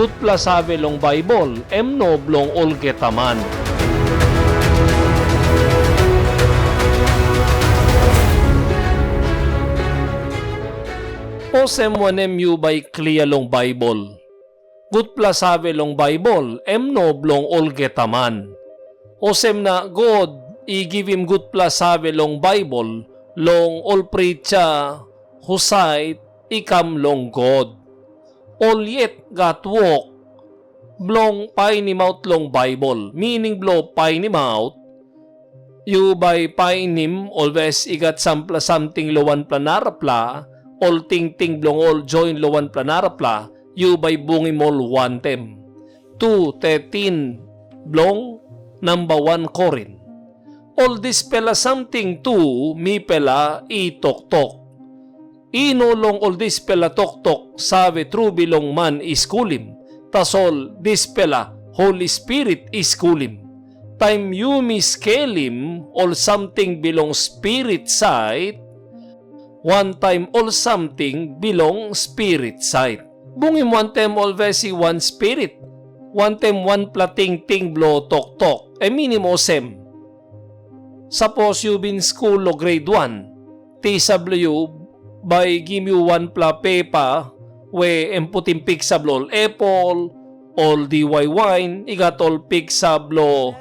Good plus sabi long Bible, noblong olgetaman. Osem wanem yu by clear long Bible. Good plus sabi long Bible, noblong olgetaman. Osem na God, i-give him good plus sabi long Bible, long all preacha, husay, ikam long God. All yet got walk, blong pay ni mouth long Bible, meaning blow pay ni mouth, you by pay nim, always igat sampla something lowan planarapla, all ting blong all join lowan planarapla, you by bungim all one tem. 2:13 blong number 1 Corin. All this pela something to mi pela itok-tok. Inolong all this pela tok-tok sabi true bilong man is kulim. Tasol this pela Holy Spirit is kulim. Time you miskelim all something belong spirit side. One time all something belong spirit side. Bungim one time all vesi one spirit. One time one plating ting blow tok-tok. Minimo sem. Suppose you been school o grade 1. TW by give you one pla pepa we emputin pick sablo apple, all DY wine, igat all pick sablo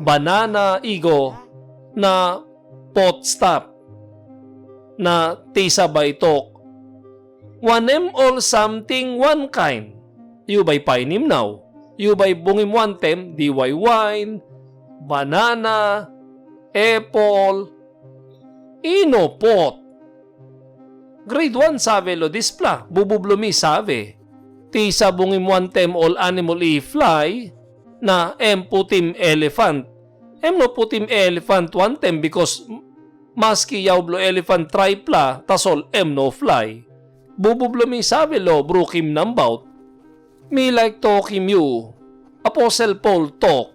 banana, igo na pot stop na tisa by talk. 1M all something one kind. You by painim now. You by bungim one tem, DY wine, banana, apple, ino pot. Grade 1 sabi lo displa, bubublomi sabi. Ti sabungim one tem all animal i-fly na putim elephant. No putim elephant one tem because maski yaw blo elephant tripla tasol no fly. Bubublomi sabi lo brukim nambaut. Me like talking you. Apostle Paul talk.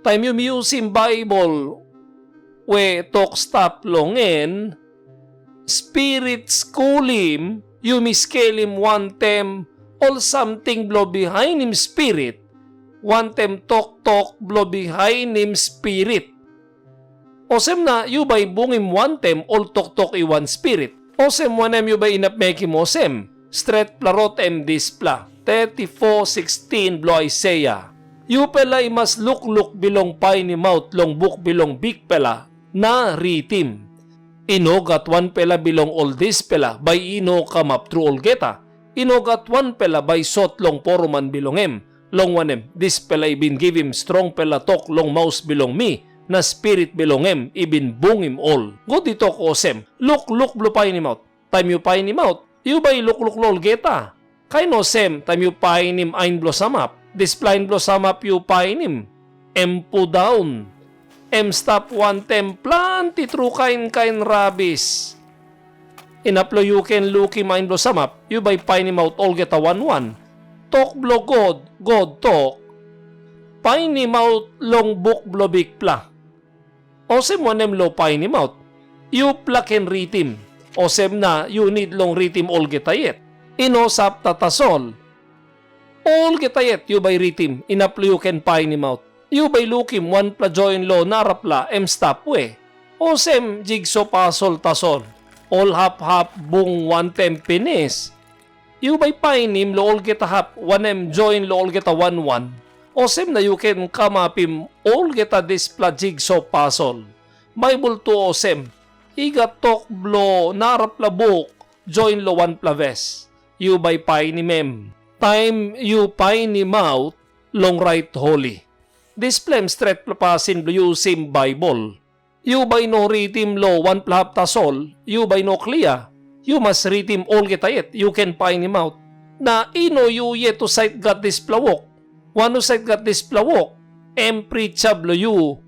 Time you using Bible we talk stop longen. Spirit school him, you miscale him one tem, all something blow behind him spirit. One tem talk blow behind him spirit. Osem na, you by bungim one tem, all talk i one spirit. Osem wanem you by inap make him osem. Straight plarot em displa. 34:16 blow Isaiah. You pala mas look bilong pay ni mouth long book bilong big pala na ritim. Inogat one pela bilong all this pela by ino kamap true all geta. Inogat one pela by sot long poroman bilongem. Long wanem, this pela ibin give him strong pela talk long mouse bilong me. Na spirit bilongem ibin bungim all. Go dito ko sem. Look blo pay ni mouth. Time you pay ni mouth. You by look lol geta. Kay no sem time you pay nim ain blo samap. This plain blo samap you pay nim. Empo down. Stop one templan ti true kain rabis. Inaplo you can looky mind blo samap. You by pine him out all get a 1-1. Talk blo God talk. Pine him out long book blo big pla. Osem wanem lo pine him out. You plak and ritim. Osem na you need long ritim all get a yet. Inosap tatasol. All get a yet you by ritim. Inaplo you can pine him out. You by looking one pla join lo narapla stop we. Osem jigsaw pasol tasol. All hap bung one tem pinis. You by painim lo all get a hap 1M join lo all get a 1-1. Osem na you can come up him all get a displa jigsaw pasol. Bible to osem. Iga tok blo narapla book join lo one pla ves. You by painim time you painim out long right holy. Display straight plapasin blue sim Bible. You by no ritim lo one plahap tasol, you by no clear. You must ritim all getayet, you can find him out. Na ino you yet to sight got this plawok. One who sight got this plawok, preachablo you.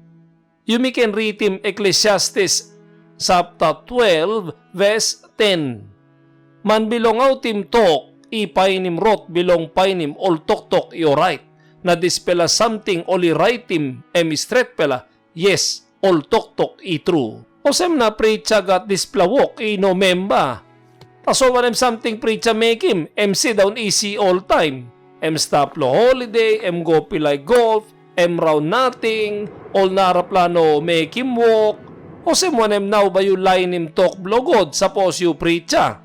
You may can ritim Ecclesiastes chapter 12 verse 10. Man bilong out him talk, ipainim rot bilong painim all tok you right. Na dispela something only right him straight pela yes all tok i true. Osem na preacha got displa walk no memba. Taso wanem something preacha make him MC down easy all time. stop lo holiday, go pilay golf, round nothing, all nara plano make him walk, o sem now ba yung line him talk blogod, suppose you preacha.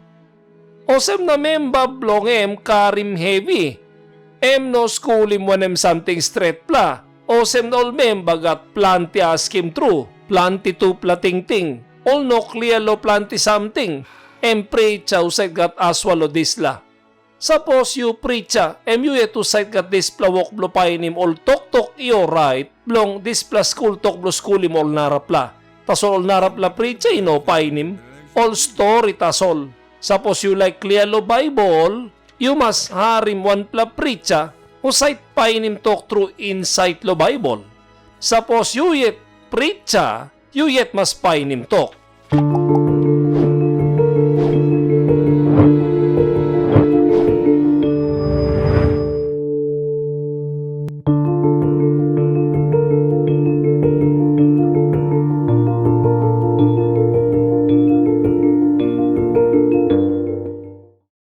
O sem na bablong karim heavy, no school him something straight pla, o sem na all bagat planti ask him true, planti to plating-ting, all no clear lo planti something, preacha usay gat aswalo disla. Suppose you preacha, you to site gat this plawok blo painim all tok iyo right, blong this plus school tok blo school him all narapla. Tasol all narapla preacha ino painim, all story tasol. Suppose you like clear lo Bible, you must harim one pla preacha, o site painim talk through insight lo Bible. Suppose you yet preacha, you yet must painim talk.